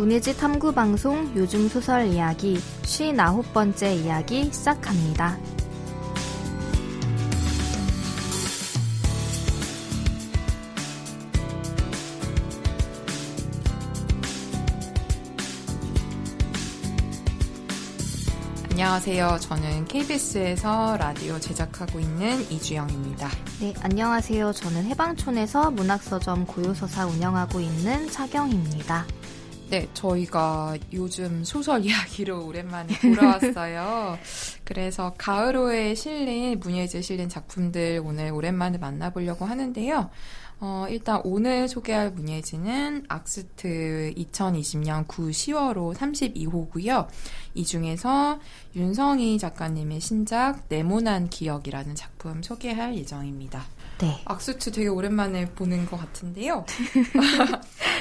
문예지 탐구방송 요즘 소설 이야기 59번째 이야기 시작합니다. 안녕하세요. 저는 KBS에서 라디오 제작하고 있는 이주영입니다. 네, 안녕하세요. 저는 해방촌에서 문학서점 고요서사 운영하고 있는 차경입니다. 네, 저희가 요즘 소설 이야기로 오랜만에 돌아왔어요. 그래서 가을호에 실린, 문예지에 실린 작품들 오늘 오랜만에 만나보려고 하는데요. 일단 오늘 소개할 문예지는 악스트 2020년 10월호 32호고요. 이 중에서 윤성희 작가님의 신작 네모난 기억이라는 작품 소개할 예정입니다. 네. 악스트 되게 오랜만에 보는 것 같은데요.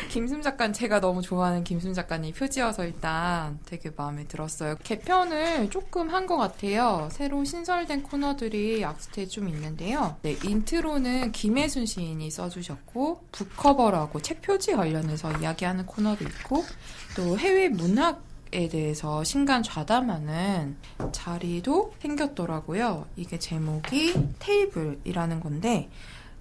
김순 작가는 제가 너무 좋아하는 김순 작가님 표지여서 일단 되게 마음에 들었어요. 개편을 조금 한 것 같아요. 새로 신설된 코너들이 악스트에 좀 있는데요. 네, 인트로는 김혜순 시인이 써주셨고 북커버라고 책 표지 관련해서 이야기하는 코너도 있고 또 해외 문학에 대해서 신간 좌담하는 자리도 생겼더라고요. 이게 제목이 테이블이라는 건데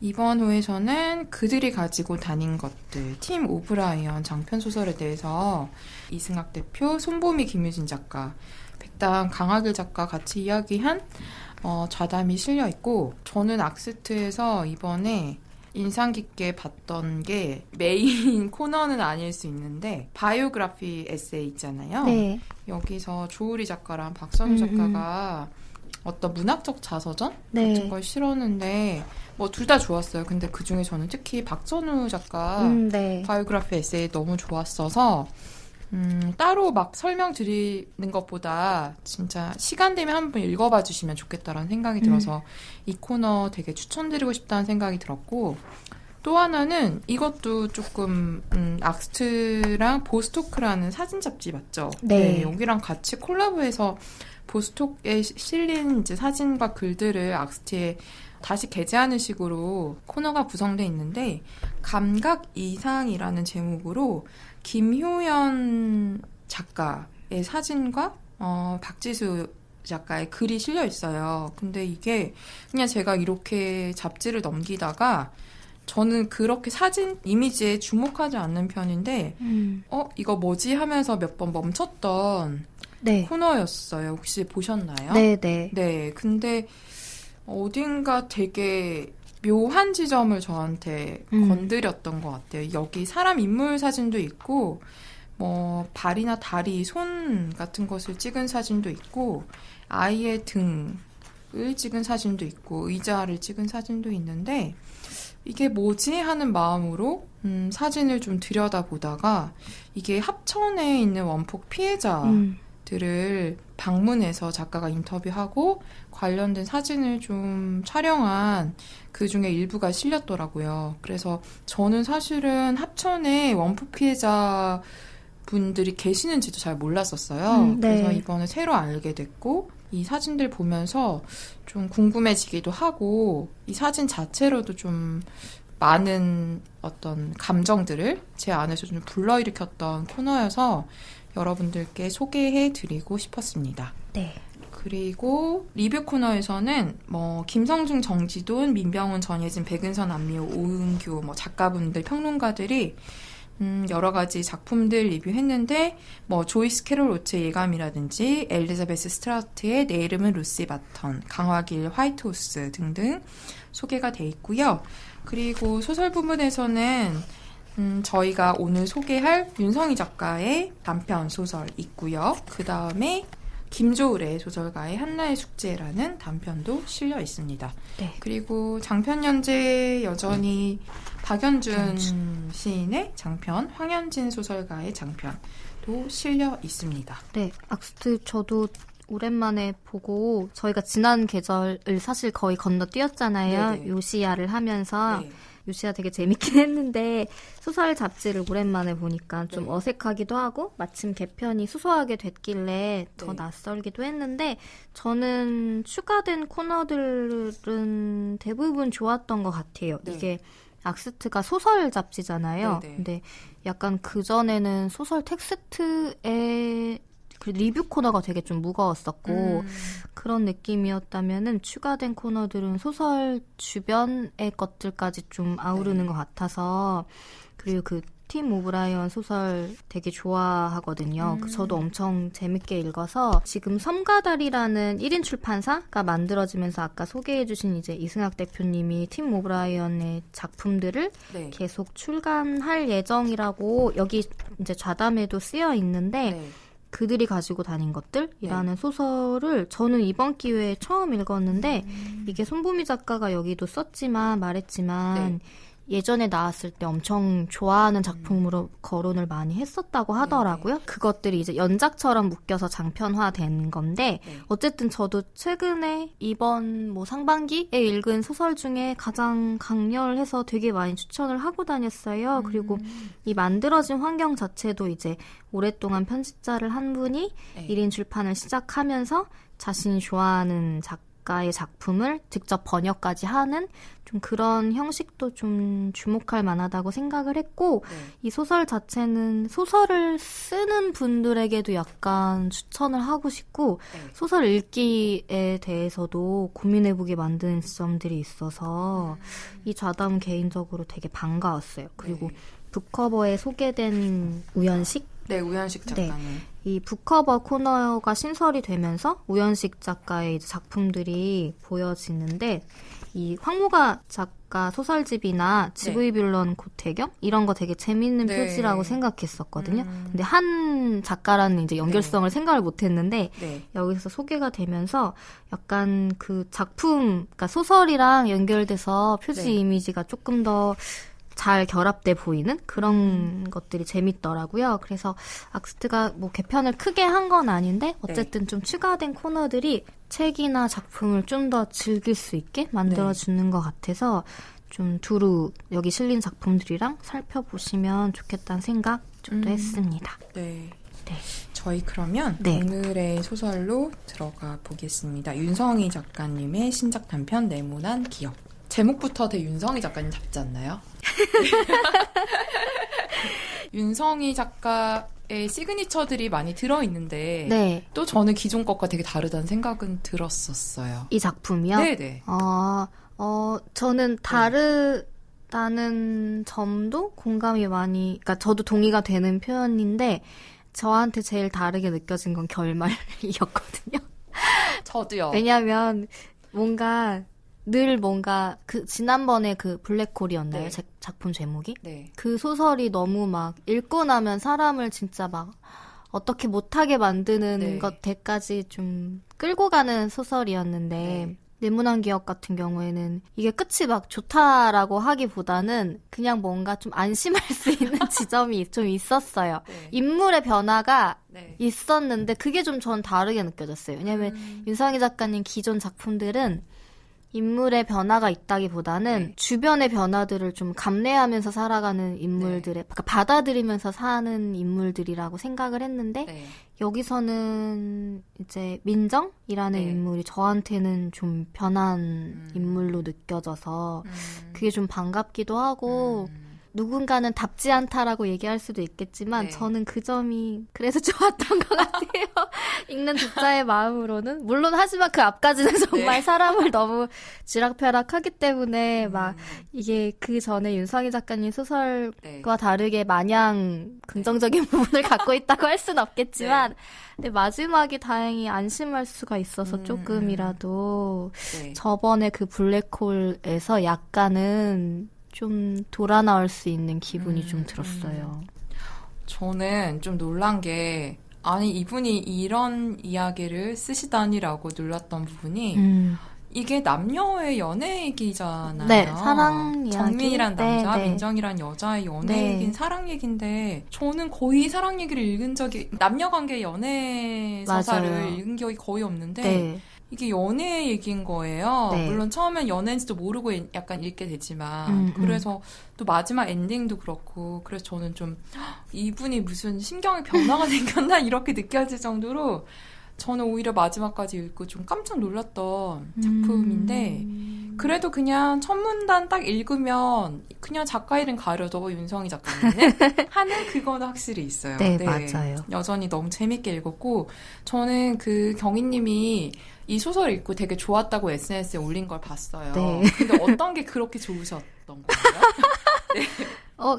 이번 호에서는 그들이 가지고 다닌 것들, 팀 오브라이언 장편소설에 대해서 이승학 대표, 손보미 김유진 작가, 백담 강하길 작가 같이 이야기한 좌담이 실려있고 저는 악스트에서 이번에 인상 깊게 봤던 게 메인 코너는 아닐 수 있는데 바이오그래피 에세이 있잖아요. 네. 여기서 조우리 작가랑 박선우 작가가 어떤 문학적 자서전 같은 걸 실었는데 뭐 둘 다 좋았어요. 근데 그중에 저는 특히 박선우 작가 바이오그래피 에세이 너무 좋았어서 따로 막 설명드리는 것보다 진짜 시간 되면 한번 읽어봐 주시면 좋겠다라는 생각이 들어서 이 코너 되게 추천드리고 싶다는 생각이 들었고 또 하나는 이것도 조금 악스트랑 보스토크라는 사진 잡지 맞죠? 네. 여기랑 같이 콜라보해서 보스톡에 실린 이제 사진과 글들을 악스트에 다시 게재하는 식으로 코너가 구성되어 있는데 감각 이상이라는 제목으로 김효연 작가의 사진과 박지수 작가의 글이 실려 있어요. 근데 이게 그냥 제가 이렇게 잡지를 넘기다가 저는 그렇게 사진 이미지에 주목하지 않는 편인데 이거 뭐지 하면서 몇 번 멈췄던 코너였어요. 혹시 보셨나요? 네. 네. 근데 어딘가 되게 묘한 지점을 저한테 건드렸던 것 같아요. 여기 사람 인물 사진도 있고 뭐 발이나 다리, 손 같은 것을 찍은 사진도 있고 아이의 등을 찍은 사진도 있고 의자를 찍은 사진도 있는데 이게 뭐지 하는 마음으로 사진을 좀 들여다보다가 이게 합천에 있는 원폭 피해자들을 방문해서 작가가 인터뷰하고 관련된 사진을 좀 촬영한 그 중에 일부가 실렸더라고요. 그래서 저는 사실은 합천에 원폭 피해자 분들이 계시는지도 잘 몰랐었어요. 그래서 이번에 새로 알게 됐고 이 사진들 보면서 좀 궁금해지기도 하고 이 사진 자체로도 좀 많은 어떤 감정들을 제 안에서 좀 불러일으켰던 코너여서 여러분들께 소개해드리고 싶었습니다. 네. 그리고 리뷰 코너에서는 뭐 김성중, 정지돈, 민병훈, 전예진, 백은선, 안미호, 오은규 뭐 작가분들, 평론가들이 여러 가지 작품들 리뷰했는데 뭐 조이스 캐롤 오츠의 예감이라든지 엘리자베스 스트라우트의 내 이름은 루시 바턴, 강화길 화이트호스 등등 소개가 돼 있고요. 그리고 소설 부분에서는 저희가 오늘 소개할 윤성희 작가의 단편 소설 있고요. 그 다음에 김조을의 소설가의 한나의 숙제라는 단편도 실려 있습니다. 네. 그리고 장편 연재 여전히 박연준 시인의 장편, 황현진 소설가의 장편도 실려 있습니다. 네, 악스트 저도 오랜만에 보고 저희가 지난 계절을 사실 거의 건너뛰었잖아요. 네네. 요시야를 하면서. 네. 요시야 되게 재밌긴 했는데 소설 잡지를 오랜만에 보니까 좀 어색하기도 하고 마침 개편이 수소하게 됐길래 더 낯설기도 했는데 저는 추가된 코너들은 대부분 좋았던 것 같아요. 이게 악스트가 소설 잡지잖아요. 네네. 근데 약간 그전에는 소설 텍스트에 그 리뷰 코너가 되게 좀 무거웠었고 그런 느낌이었다면은 추가된 코너들은 소설 주변의 것들까지 좀 아우르는 것 같아서 그리고 그 팀 오브라이언 소설 되게 좋아하거든요. 저도 엄청 재밌게 읽어서 지금 섬가다리라는 1인 출판사가 만들어지면서 아까 소개해주신 이제 이승학 대표님이 팀 오브라이언의 작품들을 네. 계속 출간할 예정이라고 여기 이제 좌담에도 쓰여 있는데 네. 그들이 가지고 다닌 것들이라는 소설을 저는 이번 기회에 처음 읽었는데 이게 손보미 작가가 여기도 썼지만 말했지만 예전에 나왔을 때 엄청 좋아하는 작품으로 거론을 많이 했었다고 하더라고요. 그것들이 이제 연작처럼 묶여서 장편화된 건데 어쨌든 저도 최근에 이번 뭐 상반기에 읽은 소설 중에 가장 강렬해서 되게 많이 추천을 하고 다녔어요. 그리고 이 만들어진 환경 자체도 이제 오랫동안 편집자를 한 분이 1인 출판을 시작하면서 자신이 좋아하는 작가의 작품을 직접 번역까지 하는 좀 그런 형식도 좀 주목할 만하다고 생각을 했고 이 소설 자체는 소설을 쓰는 분들에게도 약간 추천을 하고 싶고 소설 읽기에 대해서도 고민해보게 만드는 지점들이 있어서 이 좌담 개인적으로 되게 반가웠어요. 그리고 북커버에 소개된 우연식? 네, 우연식 작가님. 이 북커버 코너가 신설이 되면서 우연식 작가의 이제 작품들이 보여지는데 이 황무가 작가 소설집이나 지브이 빌런 고태경 이런 거 되게 재밌는 표지라고 생각했었거든요. 근데 한 작가라는 이제 연결성을 생각을 못했는데 여기서 소개가 되면서 약간 그 작품, 그러니까 소설이랑 연결돼서 표지 이미지가 조금 더 잘 결합돼 보이는 그런 것들이 재밌더라고요. 그래서 악스트가 뭐 개편을 크게 한 건 아닌데 어쨌든 좀 추가된 코너들이 책이나 작품을 좀 더 즐길 수 있게 만들어주는 것 같아서 좀 두루 여기 실린 작품들이랑 살펴보시면 좋겠다는 생각 좀 더 했습니다. 네. 저희 그러면 오늘의 소설로 들어가 보겠습니다. 윤성희 작가님의 신작 단편 네모난 기억. 제목부터 되게 윤성희 작가님 잡지 않나요? 윤성희 작가의 시그니처들이 많이 들어있는데 또 저는 기존 것과 되게 다르다는 생각은 들었었어요. 이 작품이요? 네네. 저는 다르다는 점도 공감이 많이, 그러니까 저도 동의가 되는 표현인데 저한테 제일 다르게 느껴진 건 결말이었거든요. 저도요. 왜냐면 뭔가 그 지난번에 그 블랙홀이었나요? 작품 제목이? 그 소설이 너무 막 읽고 나면 사람을 진짜 막 어떻게 못하게 만드는 것들까지 좀 끌고 가는 소설이었는데 네모난 기억 같은 경우에는 이게 끝이 막 좋다라고 하기보다는 그냥 뭔가 좀 안심할 수 있는 지점이 좀 있었어요. 인물의 변화가 있었는데 그게 좀 전 다르게 느껴졌어요. 왜냐면 윤성희 작가님 기존 작품들은 인물의 변화가 있다기보다는 주변의 변화들을 좀 감내하면서 살아가는 인물들의, 그러니까 받아들이면서 사는 인물들이라고 생각을 했는데 여기서는 이제 민정이라는 인물이 저한테는 좀 변한 인물로 느껴져서 그게 좀 반갑기도 하고 누군가는 답지 않다라고 얘기할 수도 있겠지만 저는 그 점이 그래서 좋았던 것 같아요. 읽는 독자의 마음으로는. 물론 하지만 그 앞까지는 정말 사람을 너무 쥐락펴락하기 때문에 막 이게 그 전에 윤성희 작가님 소설과 다르게 마냥 긍정적인 부분을 갖고 있다고 할 수는 없겠지만 근데 마지막이 다행히 안심할 수가 있어서 조금이라도 저번에 그 블랙홀에서 약간은 좀 돌아 나올 수 있는 기분이 좀 들었어요. 저는 좀 놀란 게 아니 이분이 이런 이야기를 쓰시다니라고 놀랐던 부분이 이게 남녀의 연애 얘기잖아요. 네, 사랑 이야기. 정민이란 남자, 민정이란 여자의 연애 얘기는 사랑 얘기인데 저는 거의 사랑 얘기를 읽은 적이 남녀관계 연애 서사를 읽은 적이 거의 없는데 이게 연애 얘기인 거예요. 물론 처음엔 연애인지도 모르고 약간 읽게 되지만 그래서 또 마지막 엔딩도 그렇고 그래서 저는 좀 이분이 무슨 심경의 변화가 생겼나 이렇게 느껴질 정도로 저는 오히려 마지막까지 읽고 좀 깜짝 놀랐던 작품인데 그래도 그냥 첫 문단 딱 읽으면 그냥 작가 이름 가려도 윤성희 작가님은 하는 그거는 확실히 있어요. 네, 맞아요. 여전히 너무 재밌게 읽었고 저는 그 경희님이 이 소설 읽고 되게 좋았다고 SNS에 올린 걸 봤어요. 네. 근데 어떤 게 그렇게 좋으셨던 거예요? 네.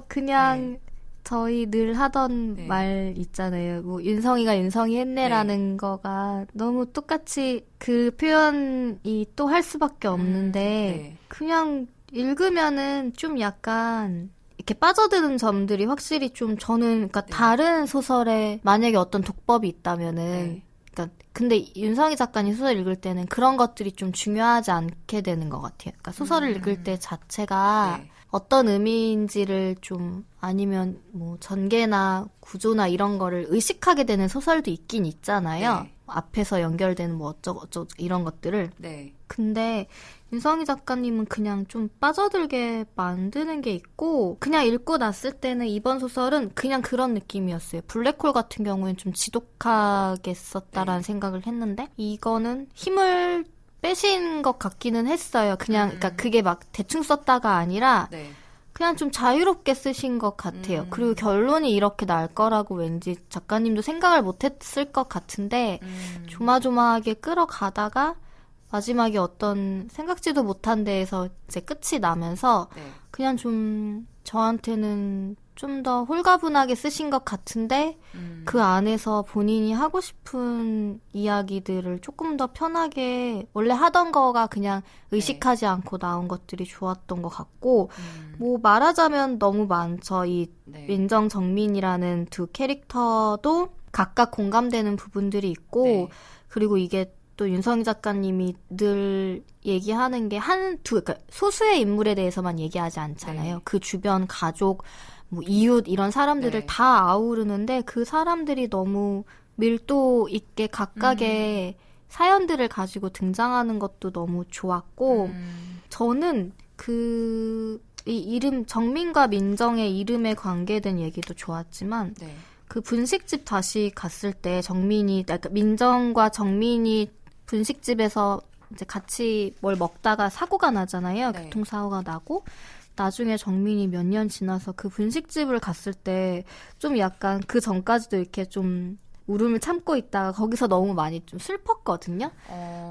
그냥 네. 저희 늘 하던 네. 말 있잖아요. 뭐 윤성이가 윤성이 했네라는 거가 너무 똑같이 그 표현이 또 할 수밖에 없는데 네. 그냥 읽으면은 좀 약간 이렇게 빠져드는 점들이 확실히 좀 저는 그러니까 다른 소설에 만약에 어떤 독법이 있다면은 그러니까 근데 윤성희 작가님 소설 읽을 때는 그런 것들이 좀 중요하지 않게 되는 것 같아요. 그러니까 소설을 읽을 때 자체가 어떤 의미인지를 좀 아니면 뭐 전개나 구조나 이런 거를 의식하게 되는 소설도 있긴 있잖아요. 앞에서 연결되는 뭐 어쩌고 이런 것들을. 근데 윤성희 작가님은 그냥 좀 빠져들게 만드는 게 있고 그냥 읽고 났을 때는 이번 소설은 그냥 그런 느낌이었어요. 블랙홀 같은 경우는 좀 지독하게 썼다라는 생각을 했는데 이거는 힘을 빼신 것 같기는 했어요. 그냥 그러니까 그게 막 대충 썼다가 아니라 그냥 좀 자유롭게 쓰신 것 같아요. 그리고 결론이 이렇게 날 거라고 왠지 작가님도 생각을 못했을 것 같은데 조마조마하게 끌어가다가 마지막에 어떤 생각지도 못한 데에서 이제 끝이 나면서 그냥 좀 저한테는 좀 더 홀가분하게 쓰신 것 같은데 그 안에서 본인이 하고 싶은 이야기들을 조금 더 편하게 원래 하던 거가 그냥 의식하지 않고 나온 것들이 좋았던 것 같고 뭐 말하자면 너무 많죠. 이 민정 정민이라는 두 캐릭터도 각각 공감되는 부분들이 있고 그리고 이게 또 윤성희 작가님이 늘 얘기하는 게 그러니까 소수의 인물에 대해서만 얘기하지 않잖아요. 그 주변 가족, 뭐 이웃 이런 사람들을 다 아우르는데 그 사람들이 너무 밀도 있게 각각의 사연들을 가지고 등장하는 것도 너무 좋았고 저는 이 이름 정민과 민정의 이름에 관계된 얘기도 좋았지만 그 분식집 다시 갔을 때 그러니까 민정과 정민이 분식집에서 이제 같이 뭘 먹다가 사고가 나잖아요. 교통사고가 나고 나중에 정민이 몇 년 지나서 그 분식집을 갔을 때 좀 약간 그 전까지도 이렇게 좀 울음을 참고 있다가 거기서 너무 많이 좀 슬펐거든요.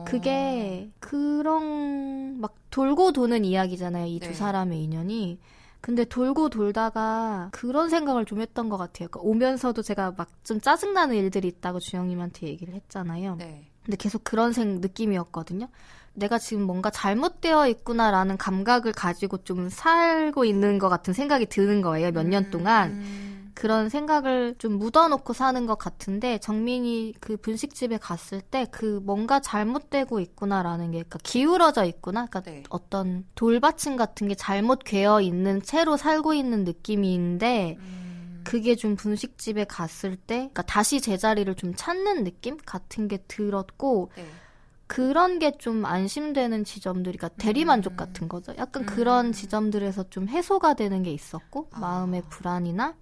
그게 그런 막 돌고 도는 이야기잖아요. 이 두 사람의 인연이. 근데 돌고 돌다가 그런 생각을 좀 했던 것 같아요. 그러니까 오면서도 제가 막 좀 짜증나는 일들이 있다고 주영님한테 얘기를 했잖아요. 근데 계속 그런 느낌이었거든요. 내가 지금 뭔가 잘못되어 있구나라는 감각을 가지고 좀 살고 있는 것 같은 생각이 드는 거예요. 몇 년 동안. 그런 생각을 좀 묻어놓고 사는 것 같은데 정민이 그 분식집에 갔을 때 그 뭔가 잘못되고 있구나라는 게 그러니까 기울어져 있구나. 그러니까 어떤 돌받침 같은 게 잘못 괴어 있는 채로 살고 있는 느낌인데 그게 좀 분식집에 갔을 때 그러니까 다시 제자리를 좀 찾는 느낌 같은 게 들었고 그런 게 좀 안심되는 지점들이 그러니까 대리만족 같은 거죠. 약간 그런 지점들에서 좀 해소가 되는 게 있었고 마음의 불안이나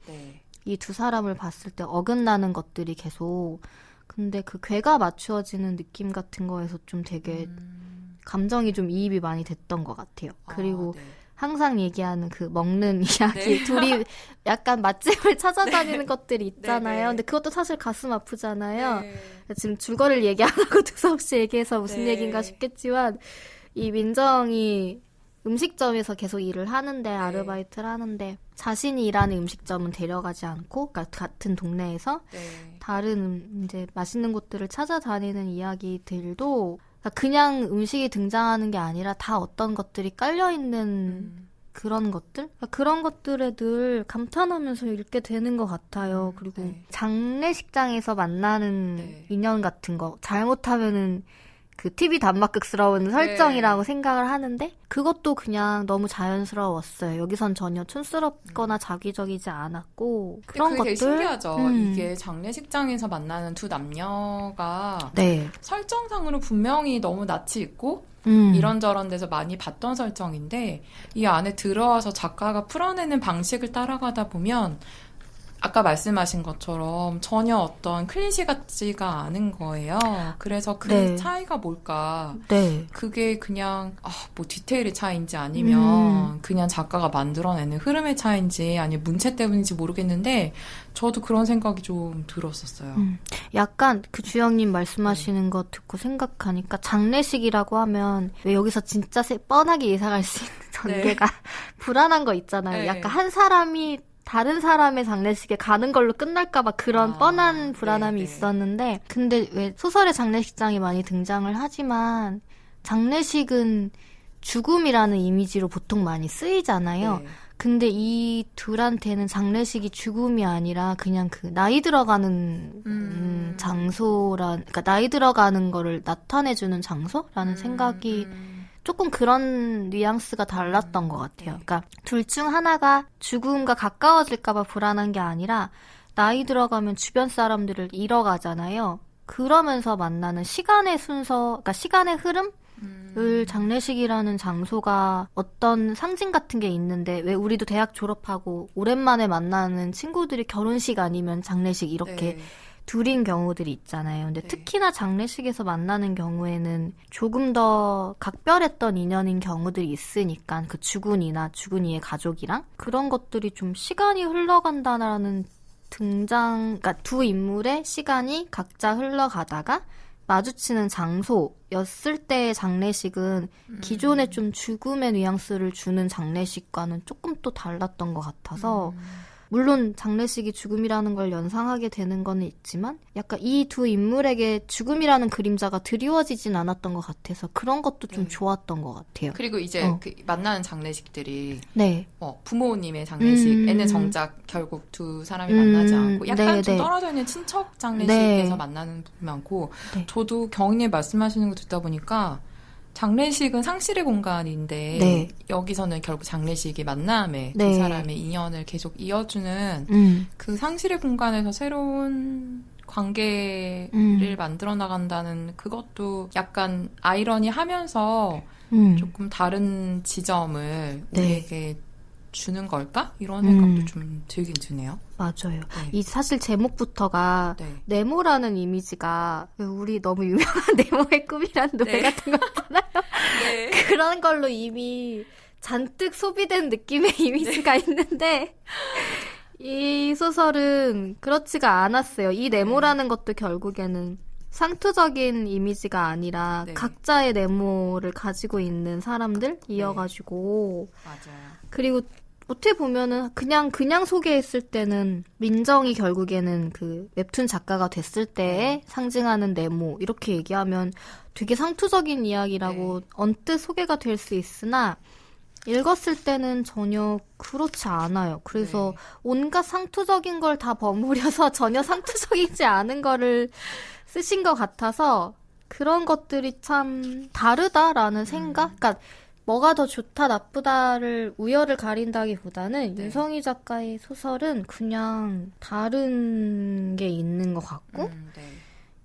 이 두 사람을 봤을 때 어긋나는 것들이 계속 근데 그 궤가 맞추어지는 느낌 같은 거에서 좀 되게 감정이 좀 이입이 많이 됐던 것 같아요. 그리고 항상 얘기하는 그 먹는 이야기 둘이 약간 맛집을 찾아다니는 것들이 있잖아요. 근데 그것도 사실 가슴 아프잖아요. 지금 줄거리를 얘기 안 하고 두서없이 얘기해서 무슨 얘기인가 싶겠지만 이 민정이 음식점에서 계속 일을 하는데 아르바이트를 하는데 자신이 일하는 음식점은 데려가지 않고 그러니까 같은 동네에서 다른 이제 맛있는 곳들을 찾아다니는 이야기들도 그냥 음식이 등장하는 게 아니라 다 어떤 것들이 깔려있는 그런 것들? 그런 것들에 늘 감탄하면서 읽게 되는 것 같아요. 그리고 장례식장에서 만나는 인연 같은 거 잘못하면은 그 TV 단막극스러운 설정이라고 생각을 하는데 그것도 그냥 너무 자연스러웠어요. 여기선 전혀 촌스럽거나 자기적이지 않았고 그런 그게 것들 되게 신기하죠. 이게 장례식장에서 만나는 두 남녀가 설정상으로 분명히 너무 낯이 있고 이런저런 데서 많이 봤던 설정인데 이 안에 들어와서 작가가 풀어내는 방식을 따라가다 보면 아까 말씀하신 것처럼 전혀 어떤 클리셰 같지가 않은 거예요. 그래서 그 네. 차이가 뭘까? 네. 그게 그냥 뭐 디테일의 차이인지 아니면 그냥 작가가 만들어내는 흐름의 차이인지 아니면 문체 때문인지 모르겠는데 저도 그런 생각이 좀 들었었어요. 약간 그 주영님 말씀하시는 거 듣고 생각하니까 장례식이라고 하면 왜 여기서 진짜 뻔하게 예상할 수 있는 전개가 불안한 거 있잖아요. 네. 약간 한 사람이 다른 사람의 장례식에 가는 걸로 끝날까봐 그런 뻔한 불안함이 있었는데, 근데 왜 소설에 장례식장이 많이 등장을 하지만 장례식은 죽음이라는 이미지로 보통 많이 쓰이잖아요. 네. 근데 이 둘한테는 장례식이 죽음이 아니라 그냥 그 나이 들어가는 그러니까 나이 들어가는 거를 나타내주는 장소라는 생각이 조금 그런 뉘앙스가 달랐던 것 같아요. 그러니까 둘 중 하나가 죽음과 가까워질까봐 불안한 게 아니라 나이 들어가면 주변 사람들을 잃어가잖아요. 그러면서 만나는 시간의 순서, 그러니까 시간의 흐름을 장례식이라는 장소가 어떤 상징 같은 게 있는데, 왜 우리도 대학 졸업하고 오랜만에 만나는 친구들이 결혼식 아니면 장례식 이렇게 둘인 경우들이 있잖아요. 근데 특히나 장례식에서 만나는 경우에는 조금 더 각별했던 인연인 경우들이 있으니까 그 주군이나 주군이의 가족이랑 그런 것들이 좀 시간이 흘러간다라는 그러니까 두 인물의 시간이 각자 흘러가다가 마주치는 장소였을 때의 장례식은 기존에 좀 죽음의 뉘앙스를 주는 장례식과는 조금 또 달랐던 것 같아서 물론 장례식이 죽음이라는 걸 연상하게 되는 거는 있지만 약간 이 두 인물에게 죽음이라는 그림자가 드리워지진 않았던 것 같아서 그런 것도 좀 좋았던 것 같아요. 그리고 이제 그 만나는 장례식들이 네. 부모님의 장례식에는 정작 결국 두 사람이 만나지 않고 약간 좀 떨어져 있는 친척 장례식에서 만나는 부분이 많고 저도 경희님 말씀하시는 거 듣다 보니까 장례식은 상실의 공간인데 여기서는 결국 장례식이 만남에 두 사람의 인연을 계속 이어주는 그 상실의 공간에서 새로운 관계를 만들어 나간다는 그것도 약간 아이러니하면서 조금 다른 지점을 우리에게 주는 걸까? 이런 생각도 좀 들긴 드네요. 맞아요. 이 사실 제목부터가 네모라는 이미지가 우리 너무 유명한 네모의 꿈이라는 노래 같은 거 있잖아요. 그런 걸로 이미 잔뜩 소비된 느낌의 이미지가 있는데 이 소설은 그렇지가 않았어요. 이 네모라는 것도 결국에는 상투적인 이미지가 아니라 각자의 네모를 가지고 있는 사람들이어가지고 맞아요. 그리고 어떻게 보면은 그냥 소개했을 때는 민정이 결국에는 그 웹툰 작가가 됐을 때에 상징하는 네모 이렇게 얘기하면 되게 상투적인 이야기라고 언뜻 소개가 될 수 있으나 읽었을 때는 전혀 그렇지 않아요. 그래서 온갖 상투적인 걸 다 버무려서 전혀 상투적이지 않은 거를 쓰신 것 같아서 그런 것들이 참 다르다라는 생각? 그러니까 뭐가 더 좋다 나쁘다를 우열을 가린다기보다는 윤성희 작가의 소설은 그냥 다른 게 있는 것 같고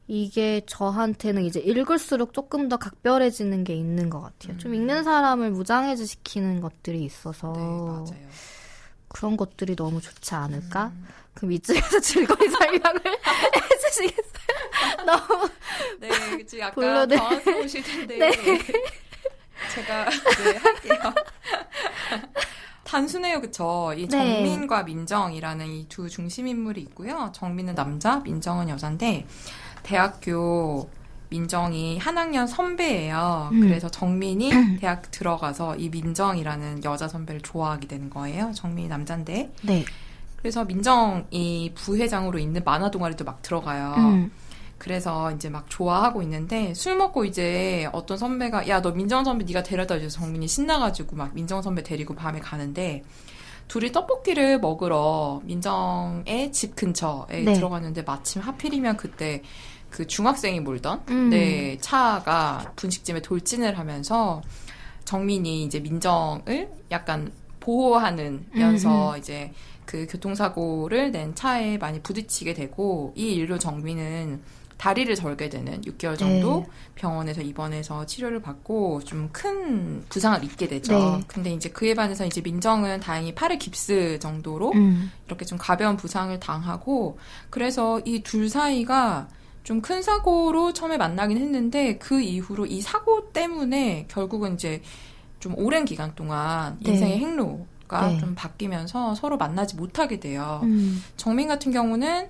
이게 저한테는 이제 읽을수록 조금 더 각별해지는 게 있는 것 같아요. 좀 읽는 사람을 무장해제 시키는 것들이 있어서 맞아요. 그런 것들이 너무 좋지 않을까? 그럼 이쯤에서 즐거운 설명을 해주시겠어요? 너무 그치 약간 당황스러우실 텐데 제가 할게요. 단순해요, 그쵸? 이 정민과 민정이라는 이 두 중심 인물이 있고요. 정민은 남자, 민정은 여잔데 대학교 민정이 한 학년 선배예요. 그래서 정민이 대학 들어가서 이 민정이라는 여자 선배를 좋아하게 되는 거예요. 정민이 남잔데. 그래서 민정이 부회장으로 있는 만화 동아리도 막 들어가요. 그래서 이제 막 좋아하고 있는데 술 먹고 이제 어떤 선배가 야, 너 민정 선배 네가 데려다 줘서 정민이 신나가지고 막 민정 선배 데리고 밤에 가는데 둘이 떡볶이를 먹으러 민정의 집 근처에 들어갔는데 마침 하필이면 그때 그 중학생이 몰던 차가 분식집에 돌진을 하면서 정민이 이제 민정을 약간 보호하면서 이제 그 교통사고를 낸 차에 많이 부딪히게 되고 이 일로 정민은 다리를 절게 되는 6개월 정도 병원에서 입원해서 치료를 받고 좀 큰 부상을 입게 되죠. 근데 이제 그에 반해서 이제 민정은 다행히 팔에 깁스 정도로 이렇게 좀 가벼운 부상을 당하고 그래서 이 둘 사이가 좀 큰 사고로 처음에 만나긴 했는데 그 이후로 이 사고 때문에 결국은 이제 좀 오랜 기간 동안 인생의 행로가 좀 바뀌면서 서로 만나지 못하게 돼요. 정민 같은 경우는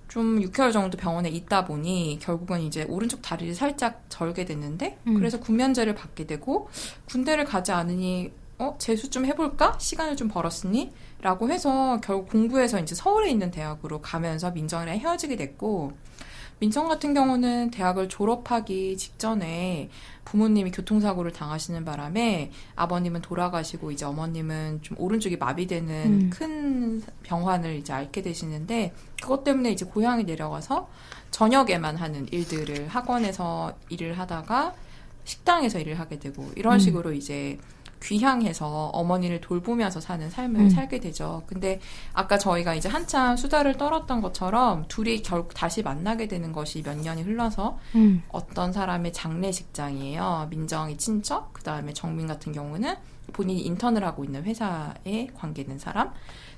좀 6개월 정도 병원에 있다 보니 결국은 이제 오른쪽 다리를 살짝 절게 됐는데 그래서 군면제를 받게 되고 군대를 가지 않으니 재수 좀 해볼까? 시간을 좀 벌었으니? 라고 해서 결국 공부해서 이제 서울에 있는 대학으로 가면서 민정이랑 헤어지게 됐고 민정 같은 경우는 대학을 졸업하기 직전에 부모님이 교통사고를 당하시는 바람에 아버님은 돌아가시고 이제 어머님은 좀 오른쪽이 마비되는 큰 병환을 이제 앓게 되시는데 그것 때문에 이제 고향에 내려가서 저녁에만 하는 일들을 학원에서 일을 하다가 식당에서 일을 하게 되고 이런 식으로 이제 귀향해서 어머니를 돌보면서 사는 삶을 살게 되죠. 근데 아까 저희가 이제 한참 수다를 떨었던 것처럼 둘이 결국 다시 만나게 되는 것이 몇 년이 흘러서 어떤 사람의 장례식장이에요. 민정이 친척, 그 다음에 정민 같은 경우는 본인이 인턴을 하고 있는 회사에 관계된 사람.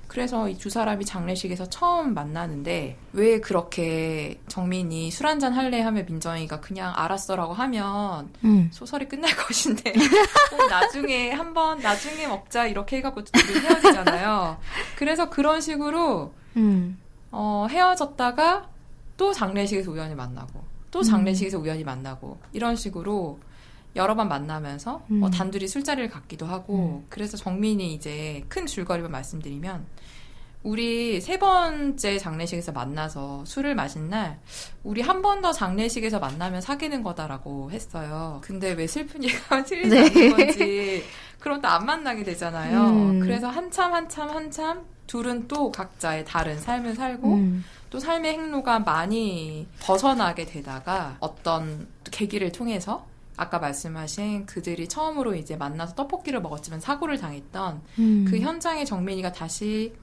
그래서 이 두 사람이 장례식에서 처음 만나는데 왜 그렇게 정민이 술 한잔 할래 하면 민정이가 그냥 알았어라고 하면 소설이 끝날 것인데 꼭 나중에 먹자 이렇게 해갖고 둘이 헤어지잖아요. 그래서 그런 식으로 헤어졌다가 또 장례식에서 우연히 만나고 또 장례식에서 우연히 만나고 이런 식으로 여러 번 만나면서 단둘이 술자리를 갖기도 하고 그래서 정민이 이제 큰 줄거리만 말씀드리면 우리 3번째 장례식에서 만나서 술을 마신 날 우리 한 번 더 장례식에서 만나면 사귀는 거다라고 했어요. 근데 왜 슬픈 얘기가 틀리지 않는 건지 그럼 또 안 만나게 되잖아요. 그래서 한참 둘은 또 각자의 다른 삶을 살고 또 삶의 행로가 많이 벗어나게 되다가 어떤 계기를 통해서 아까 말씀하신 그들이 처음으로 이제 만나서 떡볶이를 먹었지만 사고를 당했던 그 현장에 정민이가 다시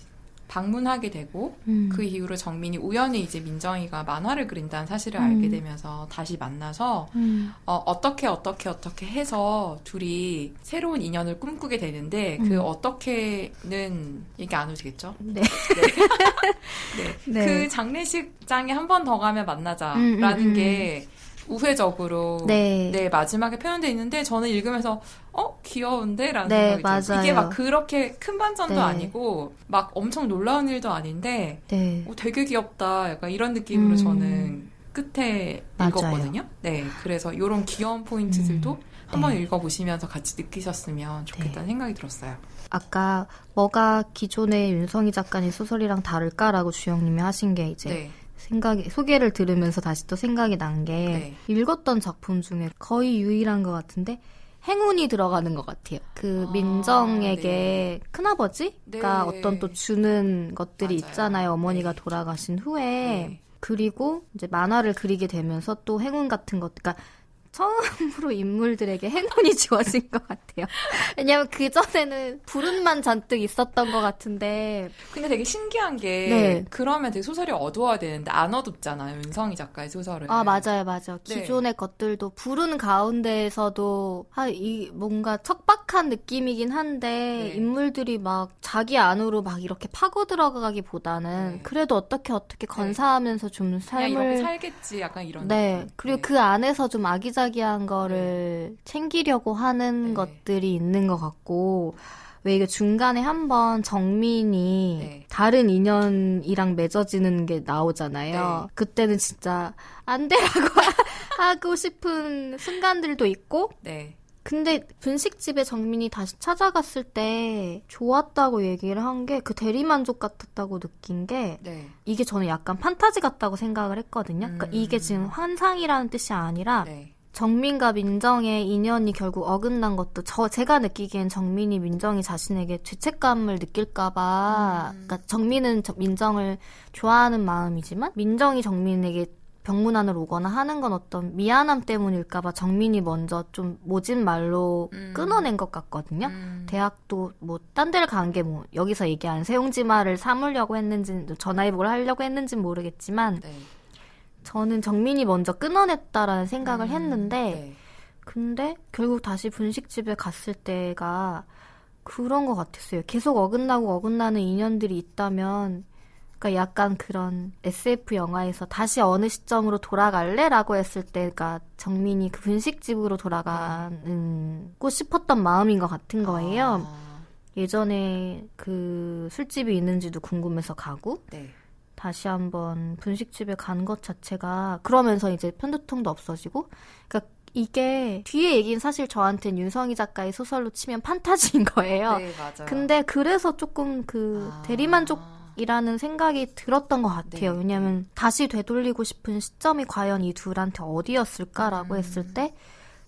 방문하게 되고 그 이후로 정민이 우연히 이제 민정이가 만화를 그린다는 사실을 알게 되면서 다시 만나서 어떻게 해서 둘이 새로운 인연을 꿈꾸게 되는데 그 어떻게는 얘기 안 오시겠죠? 네. 네. 그 장례식장에 한 번 더 가면 만나자라는 게 우회적으로 마지막에 표현되어 있는데 저는 읽으면서 귀여운데? 라는 생각이 들어요. 이게 막 그렇게 큰 반전도 아니고 막 엄청 놀라운 일도 아닌데 되게 귀엽다 약간 이런 느낌으로 저는 끝에 읽었거든요. 네, 그래서 이런 귀여운 포인트들도 한번 읽어보시면서 같이 느끼셨으면 좋겠다는 생각이 들었어요. 아까 뭐가 기존의 윤성희 작가님 소설이랑 다를까라고 주영님이 하신 게 이제 소개를 들으면서 다시 또 생각이 난 게 읽었던 작품 중에 거의 유일한 것 같은데 행운이 들어가는 것 같아요. 그 민정에게 큰아버지가 어떤 또 주는 것들이 있잖아요. 어머니가 돌아가신 후에. 그리고 이제 만화를 그리게 되면서 또 행운 같은 것, 그러니까 처음으로 인물들에게 행운이 주어진 것 같아요. 왜냐면 그전에는 불운만 잔뜩 있었던 것 같은데. 근데 되게 신기한 게 그러면 되게 소설이 어두워야 되는데 안 어둡잖아요. 윤성희 작가의 소설은. 아, 맞아요. 기존의 것들도 불운 가운데에서도 뭔가 척박한 느낌이긴 한데 인물들이 막 자기 안으로 막 이렇게 파고 들어가기보다는 그래도 어떻게 건사하면서 좀 삶을 그냥 이렇게 살겠지 약간 이런 느낌. 그리고 그 안에서 좀 아기자기한 거를 챙기려고 하는 것들이 있는 것 같고 왜 이게 중간에 한번 정민이 다른 인연이랑 맺어지는 게 나오잖아요. 그때는 진짜 안 돼라고 하고 싶은 순간들도 있고 근데 분식집에 정민이 다시 찾아갔을 때 좋았다고 얘기를 한 게 그 대리만족 같았다고 느낀 게 이게 저는 약간 판타지 같다고 생각을 했거든요. 그러니까 이게 지금 환상이라는 뜻이 아니라 정민과 민정의 인연이 결국 어긋난 것도 제가 느끼기엔 정민이 민정이 자신에게 죄책감을 느낄까봐 그러니까 정민은 민정을 좋아하는 마음이지만 민정이 정민에게 병문안을 오거나 하는 건 어떤 미안함 때문일까봐 정민이 먼저 좀 모진 말로 끊어낸 것 같거든요. 대학도 뭐 딴 데를 간 게 뭐 여기서 얘기한 세용지마를 삼으려고 했는지 전화위복을 하려고 했는지는 모르겠지만 저는 정민이 먼저 끊어냈다라는 생각을 했는데 근데 결국 다시 분식집에 갔을 때가 그런 것 같았어요. 계속 어긋나는 인연들이 있다면 그러니까 약간 그런 SF 영화에서 다시 어느 시점으로 돌아갈래? 라고 했을 때가 정민이 그 분식집으로 돌아가고 싶었던 마음인 것 같은 거예요. 예전에 그 술집이 있는지도 궁금해서 가고 다시 한번 분식집에 간 것 자체가 그러면서 이제 편두통도 없어지고 그러니까 이게 뒤에 얘기는 사실 저한테는 윤성희 작가의 소설로 치면 판타지인 거예요. 네, 맞아요. 근데 그래서 조금 그 대리만족이라는 생각이 들었던 것 같아요. 왜냐하면 다시 되돌리고 싶은 시점이 과연 이 둘한테 어디였을까라고 했을 때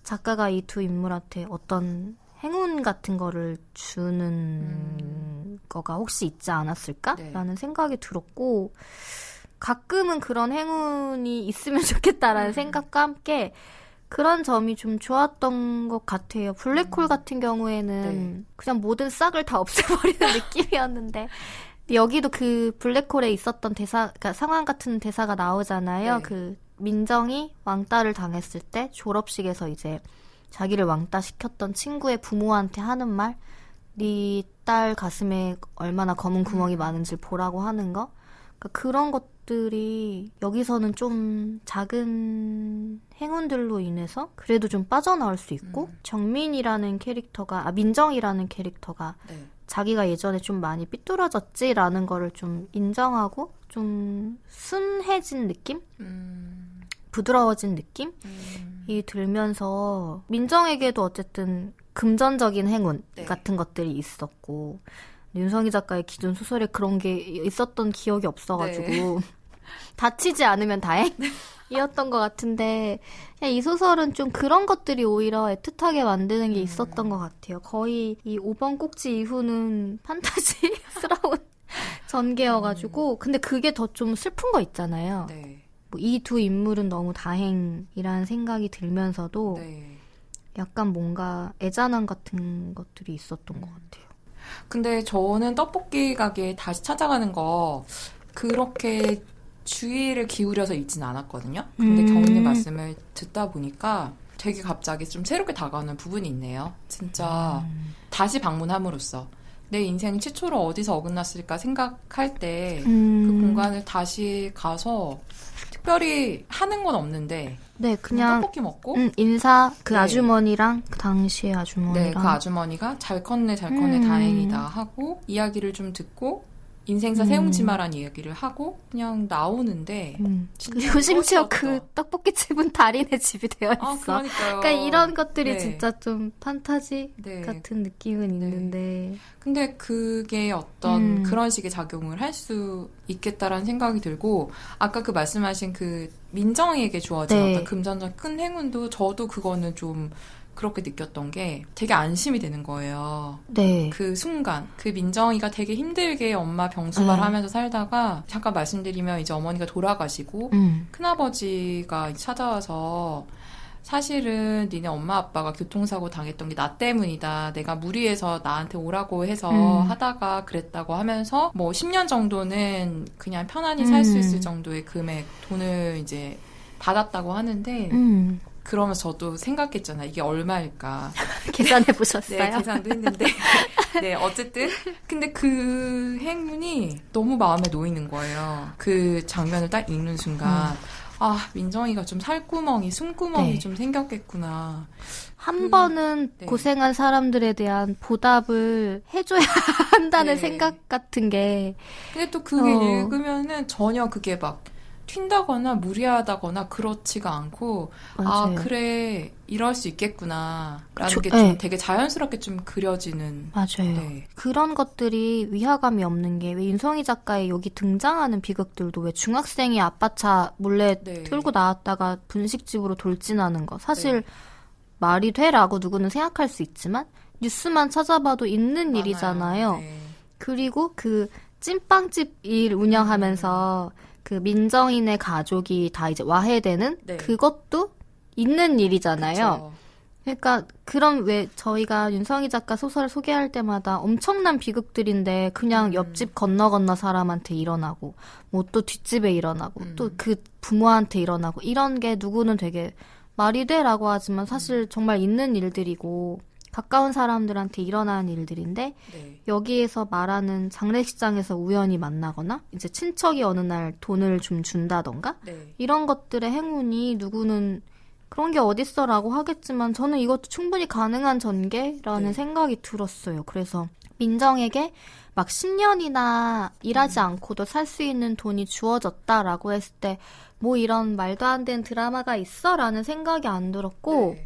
작가가 이 두 인물한테 어떤 행운 같은 거를 주는 거가 혹시 있지 않았을까라는 생각이 들었고 가끔은 그런 행운이 있으면 좋겠다라는 생각과 함께 그런 점이 좀 좋았던 것 같아요. 블랙홀 같은 경우에는 그냥 모든 싹을 다 없애버리는 느낌이었는데 여기도 그 블랙홀에 있었던 대사, 그러니까 상황 같은 대사가 나오잖아요. 그 민정이 왕따를 당했을 때 졸업식에서 이제 자기를 왕따 시켰던 친구의 부모한테 하는 말, 네 딸 가슴에 얼마나 검은 구멍이 많은지 보라고 하는 거. 그러니까 그런 것들이 여기서는 좀 작은 행운들로 인해서 그래도 좀 빠져나올 수 있고 정민이라는 캐릭터가 민정이라는 캐릭터가 자기가 예전에 좀 많이 삐뚤어졌지라는 거를 좀 인정하고 좀 순해진 느낌? 부드러워진 느낌이 들면서 민정에게도 어쨌든 금전적인 행운 같은 것들이 있었고 윤성희 작가의 기존 소설에 그런 게 있었던 기억이 없어가지고 다치지 않으면 다행이었던 것 같은데 이 소설은 좀 그런 것들이 오히려 애틋하게 만드는 게 있었던 것 같아요. 거의 이 5번 꼭지 이후는 판타지스러운 전개여가지고 근데 그게 더 좀 슬픈 거 있잖아요. 뭐 이 두 인물은 너무 다행이라는 생각이 들면서도 약간 뭔가 애잔함 같은 것들이 있었던 것 같아요. 근데 저는 떡볶이 가게에 다시 찾아가는 거 그렇게 주의를 기울여서 읽진 않았거든요. 근데 경은님 말씀을 듣다 보니까 되게 갑자기 좀 새롭게 다가오는 부분이 있네요. 진짜 다시 방문함으로써 내 인생 최초로 어디서 어긋났을까 생각할 때 그 공간을 다시 가서 특별히 하는 건 없는데 그냥 떡볶이 먹고 인사 그 아주머니랑 그 당시의 아주머니랑 그 아주머니가 잘 컸네 다행이다 하고 이야기를 좀 듣고 인생사 세웅지마란 이야기를 하고 그냥 나오는데 그리고 심지어 그 떡볶이집은 달인의 집이 되어 있어. 그러니까요. 그러니까 이런 것들이 진짜 좀 판타지 같은 느낌은 있는데 근데 그게 어떤 그런 식의 작용을 할 수 있겠다라는 생각이 들고 아까 그 말씀하신 그 민정이에게 주어진 어떤 금전적 큰 행운도 저도 그거는 좀 그렇게 느꼈던 게 되게 안심이 되는 거예요. 그 순간 그 민정이가 되게 힘들게 엄마 병수발 하면서 살다가 잠깐 말씀드리면 이제 어머니가 돌아가시고 큰아버지가 찾아와서 사실은 니네 엄마 아빠가 교통사고 당했던 게 나 때문이다. 내가 무리해서 나한테 오라고 해서 하다가 그랬다고 하면서 뭐 10년 정도는 그냥 편안히 살 수 있을 정도의 금액 돈을 이제 받았다고 하는데 그러면서 저도 생각했잖아요. 이게 얼마일까. 계산해보셨어요? 네, 계산도 했는데. 네, 어쨌든. 근데 그 행운이 너무 마음에 놓이는 거예요. 그 장면을 딱 읽는 순간. 민정이가 좀 숨구멍이 좀 생겼겠구나. 한 번은 고생한 사람들에 대한 보답을 해줘야 한다는 생각 같은 게. 근데 또 그게 읽으면은 전혀 그게 막 튄다거나 무리하다거나 그렇지가 않고 그래 이럴 수 있겠구나 라는 게 좀 되게 자연스럽게 좀 그려지는 그런 것들이 위화감이 없는 게 왜 윤성희 작가의 여기 등장하는 비극들도 왜 중학생이 아빠 차 몰래 끌고 나왔다가 분식집으로 돌진하는 거 사실 말이 돼라고 누구는 생각할 수 있지만 뉴스만 찾아봐도 있는 일이잖아요. 그리고 그 찐빵집 일 운영하면서 그 민정인의 가족이 다 이제 와해되는 그것도 있는 일이잖아요. 그러니까 그럼 왜 저희가 윤성희 작가 소설을 소개할 때마다 엄청난 비극들인데 그냥 옆집 건너 사람한테 일어나고 뭐 또 뒷집에 일어나고 또 그 부모한테 일어나고 이런 게 누구는 되게 말이 돼라고 하지만 사실 정말 있는 일들이고 가까운 사람들한테 일어나는 일들인데 네. 여기에서 말하는 장례식장에서 우연히 만나거나 이제 친척이 어느 날 돈을 좀 준다던가 네. 이런 것들의 행운이 누구는 그런 게 어딨어라고 하겠지만 저는 이것도 충분히 가능한 전개라는 네. 생각이 들었어요. 그래서 민정에게 막 10년이나 일하지 않고도 살 수 있는 돈이 주어졌다라고 했을 때 뭐 이런 말도 안 되는 드라마가 있어라는 생각이 안 들었고 네.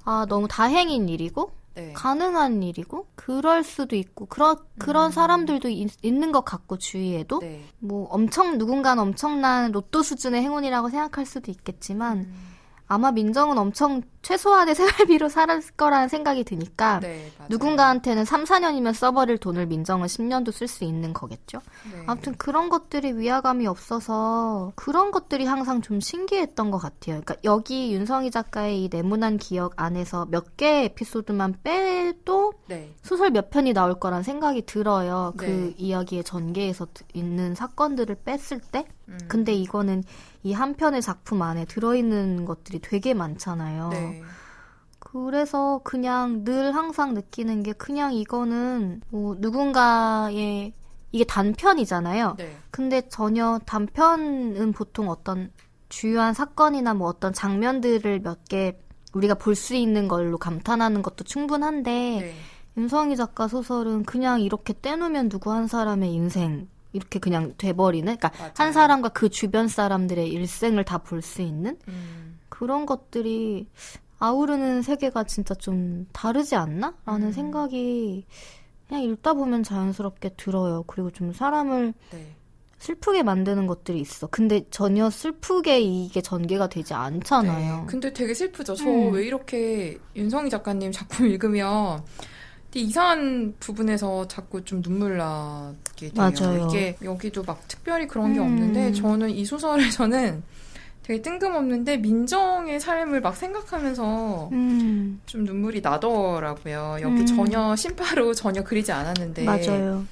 아 너무 다행인 일이고 네. 가능한 일이고 그럴 수도 있고 그런 사람들도 있는 것 같고 주위에도 네. 뭐 누군가는 엄청난 로또 수준의 행운이라고 생각할 수도 있겠지만 아마 민정은 엄청 최소한의 생활비로 살았을 거라는 생각이 드니까 네, 맞아요. 누군가한테는 3, 4년이면 써버릴 돈을 민정은 10년도 쓸 수 있는 거겠죠. 네. 아무튼 그런 것들이 위화감이 없어서 그런 것들이 항상 좀 신기했던 것 같아요. 그러니까 여기 윤성희 작가의 이 네모난 기억 안에서 몇 개의 에피소드만 빼도 네. 소설 몇 편이 나올 거란 생각이 들어요. 네. 그 이야기의 전개에서 있는 사건들을 뺐을 때. 근데 이거는 이 한 편의 작품 안에 들어있는 것들이 되게 많잖아요. 네. 그래서 그냥 늘 항상 느끼는 게 그냥 이거는 뭐 누군가의 이게 단편이잖아요. 네. 근데 전혀 단편은 보통 어떤 주요한 사건이나 뭐 어떤 장면들을 몇 개 우리가 볼 수 있는 걸로 감탄하는 것도 충분한데 네. 윤성희 작가 소설은 그냥 이렇게 떼놓으면 누구 한 사람의 인생 이렇게 그냥 돼버리는 그러니까 맞아요. 한 사람과 그 주변 사람들의 일생을 다 볼 수 있는 그런 것들이 아우르는 세계가 진짜 좀 다르지 않나? 라는 생각이 그냥 읽다 보면 자연스럽게 들어요. 그리고 좀 사람을 네. 슬프게 만드는 것들이 있어. 근데 전혀 슬프게 이게 전개가 되지 않잖아요. 네. 근데 되게 슬프죠. 저 왜 이렇게 윤성희 작가님 작품 읽으면 되게 이상한 부분에서 자꾸 좀 눈물 나게 돼요. 맞아요. 이게 여기도 막 특별히 그런 게 없는데 저는 이 소설에서는 되게 뜬금없는데 민정의 삶을 막 생각하면서 좀 눈물이 나더라고요. 여기 전혀 심파로 전혀 그리지 않았는데 맞아요.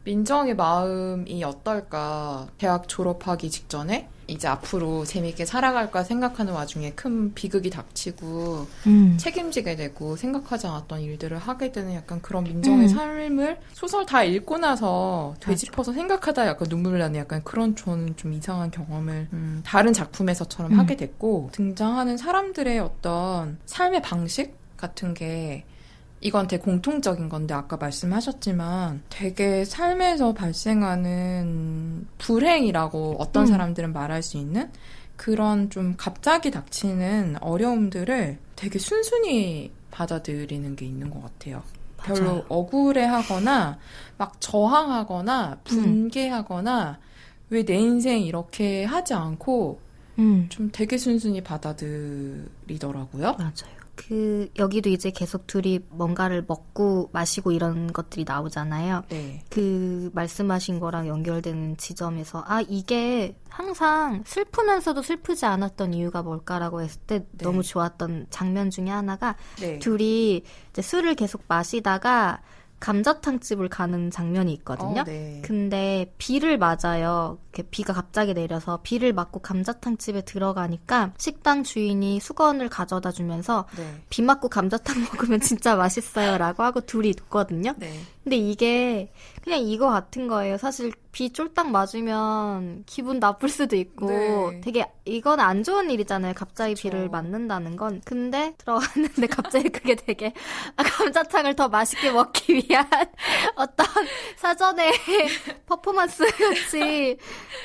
민정의 마음이 어떨까. 대학 졸업하기 직전에 이제 앞으로 재밌게 살아갈까 생각하는 와중에 큰 비극이 닥치고 책임지게 되고 생각하지 않았던 일들을 하게 되는 약간 그런 민정의 삶을 소설 다 읽고 나서 되짚어서 생각하다 약간 눈물 나는 약간 그런 저는 좀 이상한 경험을 다른 작품에서처럼 하게 됐고 등장하는 사람들의 어떤 삶의 방식 같은 게 이건 되게 공통적인 건데 아까 말씀하셨지만 되게 삶에서 발생하는 불행이라고 어떤 사람들은 말할 수 있는 그런 좀 갑자기 닥치는 어려움들을 되게 순순히 받아들이는 게 있는 것 같아요. 맞아요. 별로 억울해하거나 막 저항하거나 분개하거나 왜 내 인생 이렇게 하지 않고 좀 되게 순순히 받아들이더라고요. 맞아요. 여기도 이제 계속 둘이 뭔가를 먹고 마시고 이런 것들이 나오잖아요. 네. 그 말씀하신 거랑 연결되는 지점에서 이게 항상 슬프면서도 슬프지 않았던 이유가 뭘까라고 했을 때 너무 좋았던 장면 중에 하나가 둘이 이제 술을 계속 마시다가 감자탕집을 가는 장면이 있거든요. 네. 근데 비를 맞아요. 비가 갑자기 내려서 비를 맞고 감자탕집에 들어가니까 식당 주인이 수건을 가져다 주면서 비 맞고 감자탕 먹으면 진짜 맛있어요 라고 하고 둘이 있거든요. 네. 근데 이게 그냥 이거 같은 거예요. 사실 비 쫄딱 맞으면 기분 나쁠 수도 있고 되게 이건 안 좋은 일이잖아요. 갑자기 그쵸. 비를 맞는다는 건. 근데 들어갔는데 갑자기 그게 되게 감자탕을 더 맛있게 먹기 위한 어떤 사전에 퍼포먼스 같이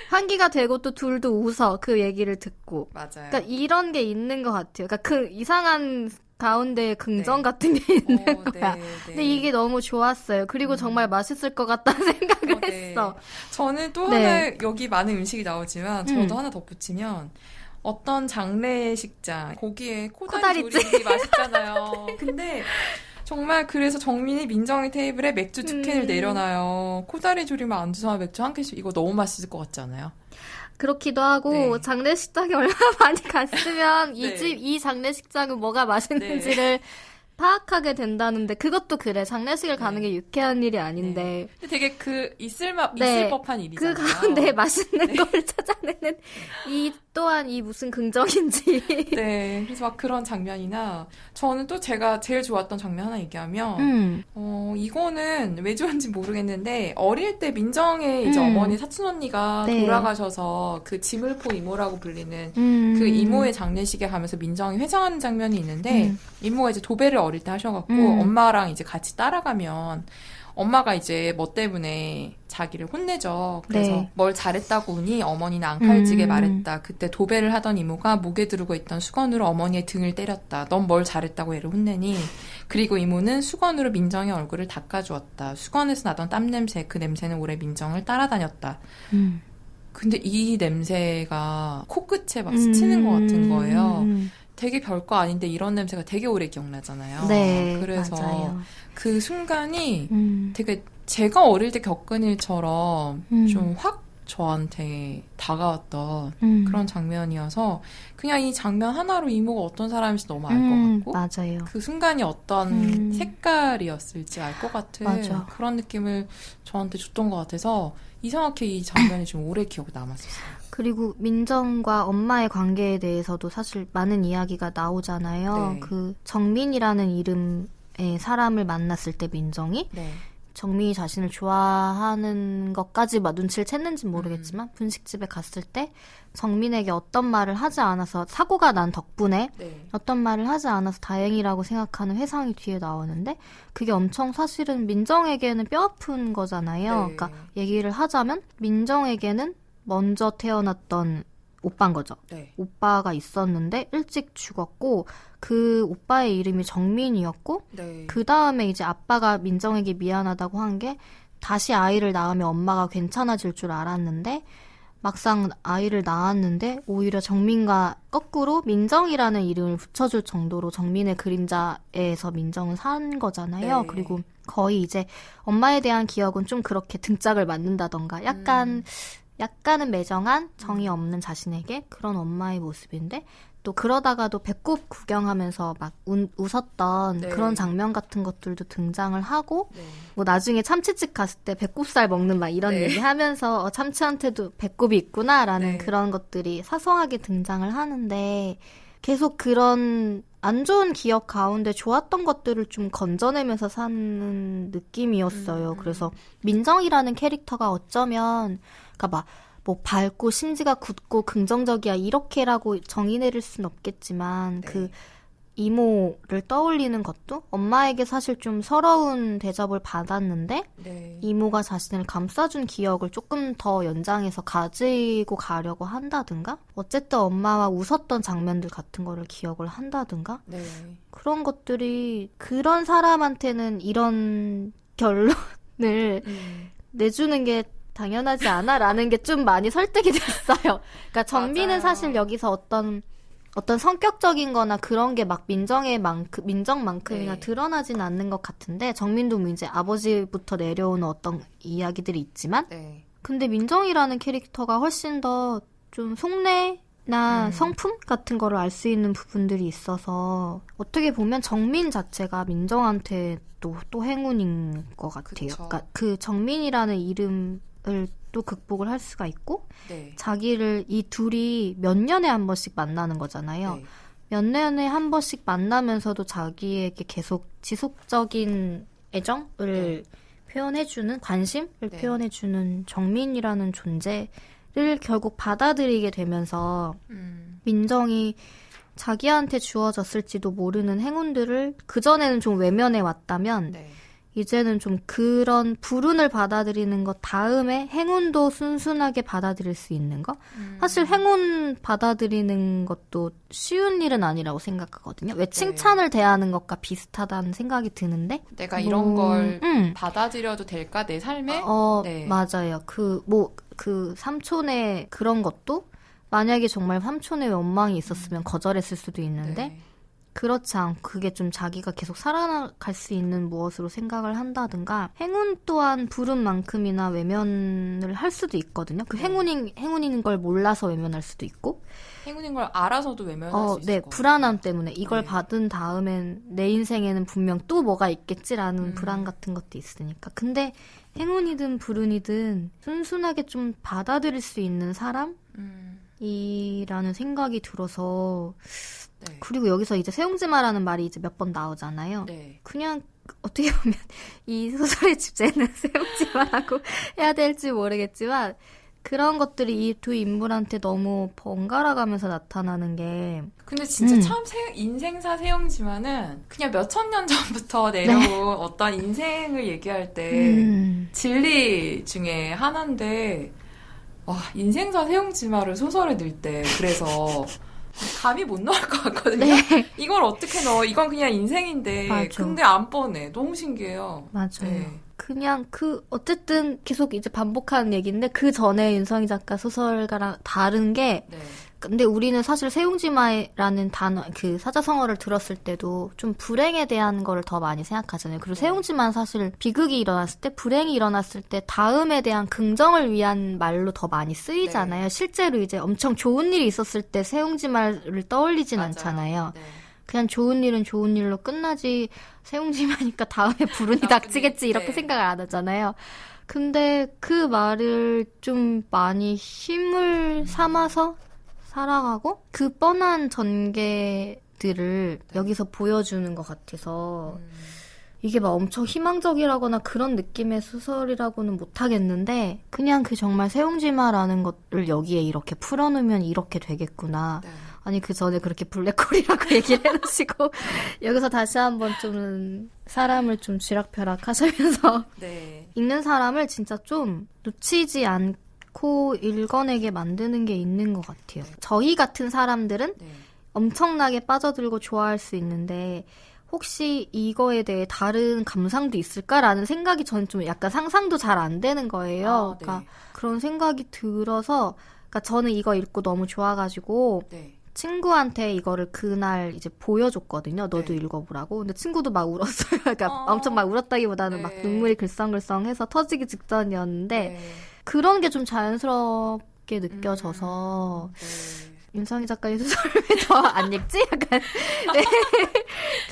환기가 되고 또 둘도 웃어. 그 얘기를 듣고. 맞아요. 그러니까 이런 게 있는 것 같아요. 그러니까 그 이상한 가운데 긍정 같은 게 있는 거야. 근데 이게 너무 좋았어요. 그리고 정말 맛있을 것 같다는 생각을 했어. 저는 또 하나 여기 많은 음식이 나오지만 저도 하나 덧붙이면 어떤 장례식장 거기에 코다리 조림이 맛있잖아요. 근데 정말 그래서 정민이 민정이 테이블에 맥주 2캔을 내려놔요. 코다리 조림을 안 주면 맥주 한 캔씩. 이거 너무 맛있을 것 같지 않아요? 그렇기도 하고 네. 장례식장에 얼마나 많이 갔으면 네. 이 장례식장은 뭐가 맛있는지를 파악하게 된다는데 그것도 그래. 장례식을 가는 게 유쾌한 일이 아닌데. 근데 되게 있을 법한 일이잖아요. 그 가운데 맛있는 걸 찾아내는 이 또한 이 무슨 긍정인지. 네. 그래서 막 그런 장면이나 저는 또 제가 제일 좋았던 장면 하나 얘기하면 이거는 왜 좋은지 모르겠는데 어릴 때 민정의 이제 어머니 사촌 언니가 돌아가셔서 그 지물포 이모라고 불리는 그 이모의 장례식에 가면서 민정이 회상하는 장면이 있는데 이모가 이제 도배를 어릴 때 하셔갖고 엄마랑 이제 같이 따라가면 엄마가 이제 뭐 때문에 자기를 혼내죠. 그래서 뭘 잘했다고 우니 어머니는 앙칼지게 말했다. 그때 도배를 하던 이모가 목에 두르고 있던 수건으로 어머니의 등을 때렸다. 넌 뭘 잘했다고 얘를 혼내니? 그리고 이모는 수건으로 민정의 얼굴을 닦아주었다. 수건에서 나던 땀 냄새, 그 냄새는 오래 민정을 따라다녔다. 근데 이 냄새가 코끝에 막 스치는 것 같은 거예요. 되게 별거 아닌데 이런 냄새가 되게 오래 기억나잖아요. 네, 그래서 맞아요. 그 순간이 되게 제가 어릴 때 겪은 일처럼 좀 확 저한테 다가왔던 그런 장면이어서 그냥 이 장면 하나로 이모가 어떤 사람인지 너무 알 것 같고 맞아요. 그 순간이 어떤 색깔이었을지 알 것 같은 맞아. 그런 느낌을 저한테 줬던 것 같아서 이상하게 이 장면이 좀 오래 기억에 남았었어요. 그리고 민정과 엄마의 관계에 대해서도 사실 많은 이야기가 나오잖아요. 네. 그 정민이라는 이름의 사람을 만났을 때 민정이 정민이 자신을 좋아하는 것까지 막 눈치를 챘는지 모르겠지만 분식집에 갔을 때 정민에게 어떤 말을 하지 않아서 사고가 난 덕분에 어떤 말을 하지 않아서 다행이라고 생각하는 회상이 뒤에 나오는데 그게 엄청 사실은 민정에게는 뼈아픈 거잖아요. 그러니까 얘기를 하자면 민정에게는 먼저 태어났던 오빠인 거죠. 오빠가 있었는데 일찍 죽었고 그 오빠의 이름이 정민이었고 그 다음에 이제 아빠가 민정에게 미안하다고 한 게 다시 아이를 낳으면 엄마가 괜찮아질 줄 알았는데 막상 아이를 낳았는데 오히려 정민과 거꾸로 민정이라는 이름을 붙여줄 정도로 정민의 그림자에서 민정은 산 거잖아요. 그리고 거의 이제 엄마에 대한 기억은 좀 그렇게 등짝을 맞는다던가 약간은 매정한 정이 없는 자신에게 그런 엄마의 모습인데 또 그러다가도 배꼽 구경하면서 막 웃었던 그런 장면 같은 것들도 등장을 하고 뭐 나중에 참치집 갔을 때 배꼽살 먹는 막 이런 얘기 하면서 참치한테도 배꼽이 있구나라는 그런 것들이 사소하게 등장을 하는데 계속 그런 안 좋은 기억 가운데 좋았던 것들을 좀 건져내면서 사는 느낌이었어요. 그래서 민정이라는 캐릭터가 어쩌면 그러니까 뭐 밝고 심지가 굳고 긍정적이야 이렇게라고 정의 내릴 순 없겠지만 그 이모를 떠올리는 것도 엄마에게 사실 좀 서러운 대접을 받았는데 이모가 자신을 감싸준 기억을 조금 더 연장해서 가지고 가려고 한다든가 어쨌든 엄마와 웃었던 장면들 같은 거를 기억을 한다든가 그런 것들이 그런 사람한테는 이런 결론을 내주는 게 당연하지 않아라는 게 좀 많이 설득이 됐어요. 그러니까 정민은 사실 여기서 어떤 성격적인 거나 그런 게 막 민정만큼이나 드러나진 않는 것 같은데 정민도 이제 아버지부터 내려오는 어떤 이야기들이 있지만 근데 민정이라는 캐릭터가 훨씬 더 좀 속내나 성품 같은 거를 알 수 있는 부분들이 있어서 어떻게 보면 정민 자체가 민정한테 또 행운인 것 같아요. 그러니까 그 정민이라는 이름을 또 극복을 할 수가 있고 자기를 이 둘이 몇 년에 한 번씩 만나는 거잖아요. 몇 년에 한 번씩 만나면서도 자기에게 계속 지속적인 애정을 표현해주는 관심을 표현해주는 정민이라는 존재를 결국 받아들이게 되면서 민정이 자기한테 주어졌을지도 모르는 행운들을 그전에는 좀 외면해 왔다면 이제는 좀 그런 불운을 받아들이는 것 다음에 행운도 순순하게 받아들일 수 있는 거? 사실 행운 받아들이는 것도 쉬운 일은 아니라고 생각하거든요. 왜 칭찬을 대하는 것과 비슷하다는 생각이 드는데 내가 이런 걸 받아들여도 될까? 내 삶에? 맞아요. 그 삼촌의 그런 것도 만약에 정말 삼촌의 원망이 있었으면 거절했을 수도 있는데 그렇지 않고 그게 좀 자기가 계속 살아갈 수 있는 무엇으로 생각을 한다든가 행운 또한 부른 만큼이나 외면을 할 수도 있거든요. 그 행운인 걸 몰라서 외면할 수도 있고 행운인 걸 알아서도 외면할 수 있을 네, 것 불안함 같아요. 때문에 이걸 받은 다음엔 내 인생에는 분명 또 뭐가 있겠지라는 불안 같은 것도 있으니까. 근데 행운이든 불운이든 순순하게 좀 받아들일 수 있는 사람이라는 생각이 들어서 네. 그리고 여기서 이제 세용지마라는 말이 이제 몇 번 나오잖아요. 네. 그냥 어떻게 보면 이 소설의 주제는 세용지마라고 해야 될지 모르겠지만 그런 것들이 이 두 인물한테 너무 번갈아 가면서 나타나는 게 근데 진짜 참 인생사 세용지마는 그냥 몇천 년 전부터 내려온 어떤 인생을 얘기할 때 진리 중에 하나인데 와, 인생사 세용지마를 소설에 넣을 때 그래서 감이 못 넣을 것 같거든요. 네. 이걸 어떻게 넣어? 이건 그냥 인생인데. 맞아. 근데 안 뻔해. 너무 신기해요. 맞아요. 네. 그냥 어쨌든 계속 이제 반복하는 얘기인데 그 전에 윤성희 작가 소설가랑 다른 게 네. 근데 우리는 사실 세용지마라는 단어, 그 사자성어를 들었을 때도 좀 불행에 대한 거를 더 많이 생각하잖아요. 그리고 세용지마는 사실 비극이 일어났을 때, 불행이 일어났을 때 다음에 대한 긍정을 위한 말로 더 많이 쓰이잖아요. 네. 실제로 이제 엄청 좋은 일이 있었을 때 세용지마를 떠올리진 맞아요. 않잖아요. 네. 그냥 좋은 일은 좋은 일로 끝나지 세용지마니까 다음에 불운이 닥치겠지 이렇게 네. 생각을 안 하잖아요. 근데 그 말을 좀 많이 힘을 삼아서 살아가고 그 뻔한 전개들을 여기서 보여주는 것 같아서 이게 막 엄청 희망적이라거나 그런 느낌의 소설이라고는 못하겠는데 그냥 그 정말 세용지마라는 것을 여기에 이렇게 풀어놓으면 이렇게 되겠구나. 네. 아니 그 전에 그렇게 블랙홀이라고 얘기를 해놓으시고 여기서 다시 한번 좀 사람을 좀 쥐락펴락 하시면서 네. 읽는 사람을 진짜 좀 놓치지 않고 읽어내게 만드는 게 있는 것 같아요. 저희 같은 사람들은 네. 엄청나게 빠져들고 좋아할 수 있는데 혹시 이거에 대해 다른 감상도 있을까라는 생각이 저는 좀 약간 상상도 잘 안 되는 거예요. 네. 그러니까 그런 생각이 들어서 그러니까 저는 이거 읽고 너무 좋아가지고 네. 친구한테 이거를 그날 이제 보여줬거든요. 너도 네. 읽어보라고. 근데 친구도 막 울었어요. 그러니까 엄청 막 울었다기보다는 네. 막 눈물이 글썽글썽해서 터지기 직전이었는데 네. 그런 게 좀 자연스럽게 느껴져서 네. 윤성희 작가의 소설을 왜 더 안 읽지? 약간 네.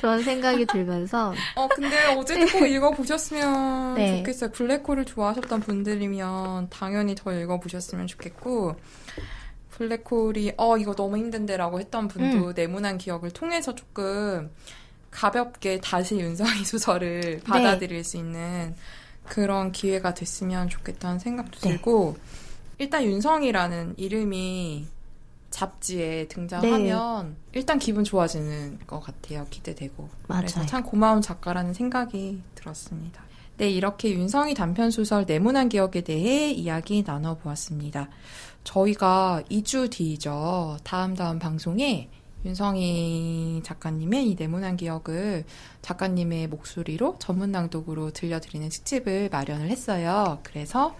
그런 생각이 들면서 근데 어제도 꼭 읽어보셨으면 네. 좋겠어요. 블랙홀을 좋아하셨던 분들이면 당연히 더 읽어보셨으면 좋겠고 블랙홀이 이거 너무 힘든데라고 했던 분도 네모난 기억을 통해서 조금 가볍게 다시 윤성희 소설을 받아들일 수 있는 그런 기회가 됐으면 좋겠다는 생각도 들고 일단 윤성희라는 이름이 잡지에 등장하면 일단 기분 좋아지는 것 같아요. 기대되고. 맞아요. 그래서 참 고마운 작가라는 생각이 들었습니다. 네, 이렇게 윤성희 단편소설 네모난 기억에 대해 이야기 나눠보았습니다. 저희가 2주 뒤죠. 다음 방송에 윤성희 작가님의 이 네모난 기억을 작가님의 목소리로 전문 낭독으로 들려드리는 특집을 마련을 했어요. 그래서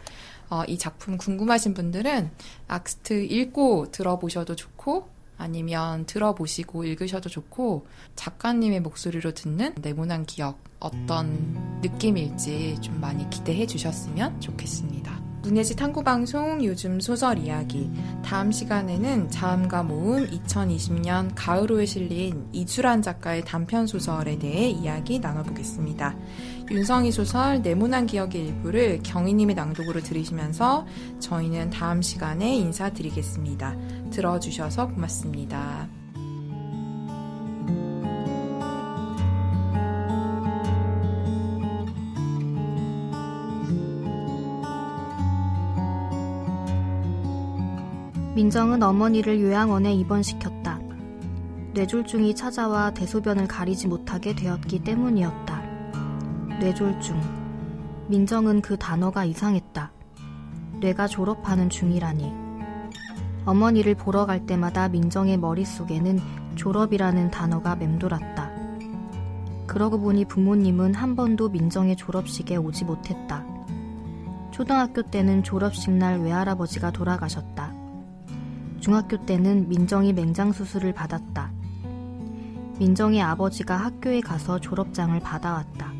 이 작품 궁금하신 분들은 악스트 읽고 들어보셔도 좋고 아니면 들어보시고 읽으셔도 좋고 작가님의 목소리로 듣는 네모난 기억 어떤 느낌일지 좀 많이 기대해 주셨으면 좋겠습니다. 문예지 탐구방송 요즘 소설 이야기 다음 시간에는 자음과 모음 2020년 가을호에 실린 이주란 작가의 단편소설에 대해 이야기 나눠보겠습니다. 윤성희 소설 네모난 기억의 일부를 경희님의 낭독으로 들으시면서 저희는 다음 시간에 인사드리겠습니다. 들어주셔서 고맙습니다. 민정은 어머니를 요양원에 입원시켰다. 뇌졸중이 찾아와 대소변을 가리지 못하게 되었기 때문이었다. 뇌졸중. 민정은 그 단어가 이상했다. 뇌가 졸업하는 중이라니. 어머니를 보러 갈 때마다 민정의 머릿속에는 졸업이라는 단어가 맴돌았다. 그러고 보니 부모님은 한 번도 민정의 졸업식에 오지 못했다. 초등학교 때는 졸업식 날 외할아버지가 돌아가셨다. 중학교 때는 민정이 맹장수술을 받았다. 민정의 아버지가 학교에 가서 졸업장을 받아왔다.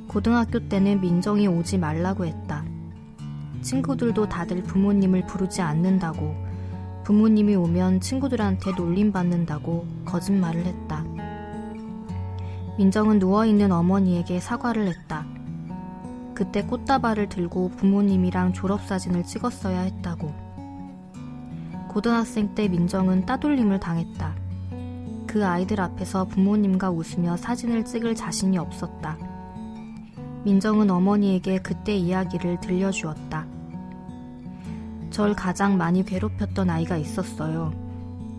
고등학교 때는 민정이 오지 말라고 했다. 친구들도 다들 부모님을 부르지 않는다고, 부모님이 오면 친구들한테 놀림받는다고 거짓말을 했다. 민정은 누워있는 어머니에게 사과를 했다. 그때 꽃다발을 들고 부모님이랑 졸업사진을 찍었어야 했다고. 고등학생 때 민정은 따돌림을 당했다. 그 아이들 앞에서 부모님과 웃으며 사진을 찍을 자신이 없었다. 민정은 어머니에게 그때 이야기를 들려주었다. 절 가장 많이 괴롭혔던 아이가 있었어요.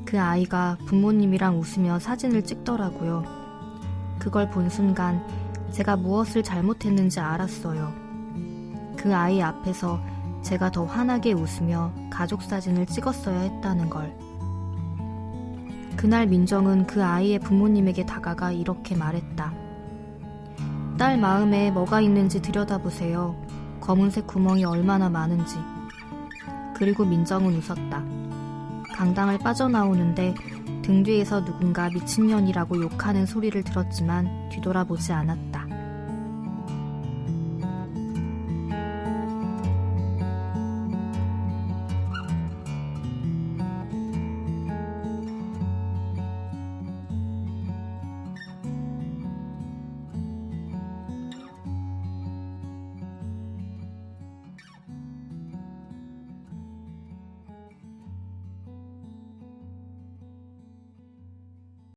그 아이가 부모님이랑 웃으며 사진을 찍더라고요. 그걸 본 순간 제가 무엇을 잘못했는지 알았어요. 그 아이 앞에서 제가 더 환하게 웃으며 가족 사진을 찍었어야 했다는 걸. 그날 민정은 그 아이의 부모님에게 다가가 이렇게 말했다. 딸 마음에 뭐가 있는지 들여다보세요. 검은색 구멍이 얼마나 많은지. 그리고 민정은 웃었다. 강당을 빠져나오는데 등 뒤에서 누군가 미친년이라고 욕하는 소리를 들었지만 뒤돌아보지 않았다.